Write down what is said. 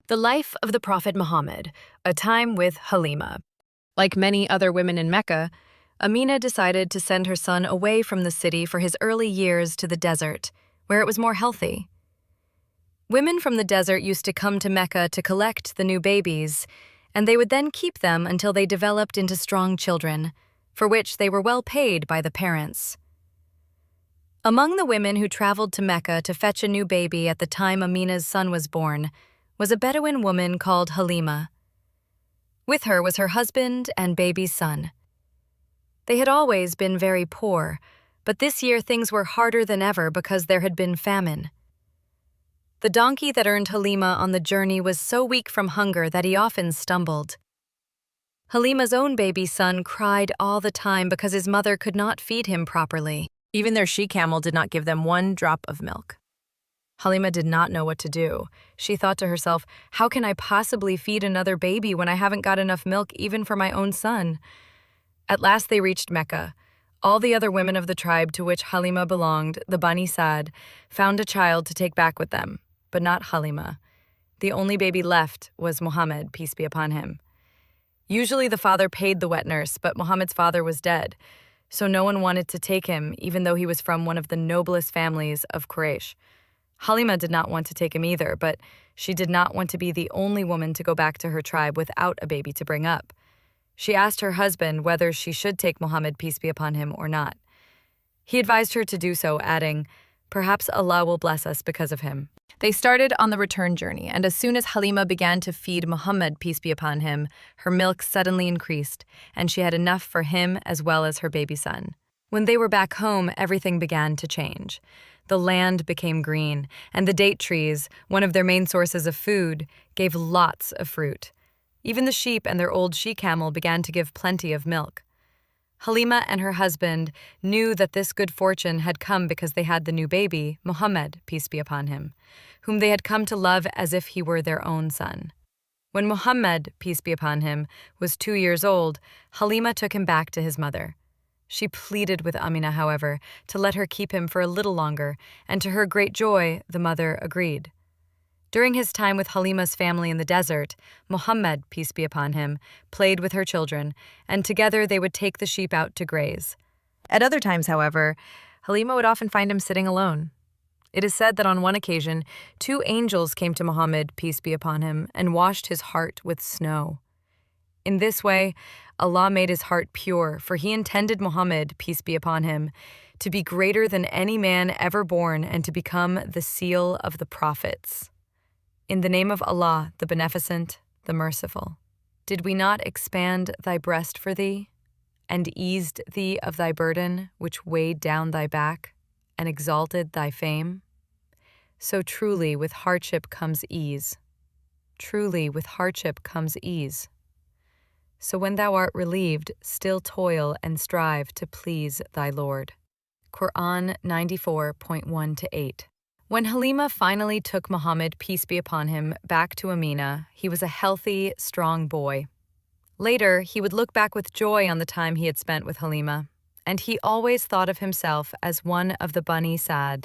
The life of the Prophet Muhammad, a time with Halimah. Like many other women in Mecca, Amina decided to send her son away from the city for his early years to the desert, where it was more healthy. Women from the desert used to come to Mecca to collect the new babies, and they would then keep them until they developed into strong children, for which they were well paid by the parents. Among the women who traveled to Mecca to fetch a new baby at the time Amina's son was born was a Bedouin woman called Halimah. With her was her husband and baby's son. They had always been very poor, but this year things were harder than ever because there had been famine. The donkey that earned Halimah on the journey was so weak from hunger that he often stumbled. Halimah's own baby son cried all the time because his mother could not feed him properly. Even their she-camel did not give them one drop of milk. Halimah did not know what to do. She thought to herself, how can I possibly feed another baby when I haven't got enough milk even for my own son? At last they reached Mecca. All the other women of the tribe to which Halimah belonged, the Bani Sa'd, found a child to take back with them, but not Halimah. The only baby left was Muhammad, peace be upon him. Usually the father paid the wet nurse, but Muhammad's father was dead, so no one wanted to take him, even though he was from one of the noblest families of Quraysh. Halimah did not want to take him either, but she did not want to be the only woman to go back to her tribe without a baby to bring up. She asked her husband whether she should take Muhammad, peace be upon him, or not. He advised her to do so, adding, "Perhaps Allah will bless us because of him." They started on the return journey, and as soon as Halimah began to feed Muhammad, peace be upon him, her milk suddenly increased, and she had enough for him as well as her baby son. When they were back home, everything began to change. The land became green, and the date trees, one of their main sources of food, gave lots of fruit. Even the sheep and their old she-camel began to give plenty of milk. Halimah and her husband knew that this good fortune had come because they had the new baby, Muhammad, peace be upon him, whom they had come to love as if he were their own son. When Muhammad, peace be upon him, was 2 years old, Halimah took him back to his mother. She pleaded with Amina, however, to let her keep him for a little longer, and to her great joy, the mother agreed. During his time with Halimah's family in the desert, Muhammad, peace be upon him, played with her children, and together they would take the sheep out to graze. At other times, however, Halimah would often find him sitting alone. It is said that on one occasion, 2 angels came to Muhammad, peace be upon him, and washed his heart with snow. In this way, Allah made his heart pure, for he intended Muhammad, peace be upon him, to be greater than any man ever born and to become the seal of the prophets. In the name of Allah, the Beneficent, the Merciful, did we not expand thy breast for thee, and eased thee of thy burden, which weighed down thy back, and exalted thy fame? So truly with hardship comes ease. Truly with hardship comes ease. So when thou art relieved, still toil and strive to please thy Lord. Quran 94.1-8. When Halimah finally took Muhammad, peace be upon him, back to Amina, he was a healthy, strong boy. Later, he would look back with joy on the time he had spent with Halimah, and he always thought of himself as one of the Bani Sa'd.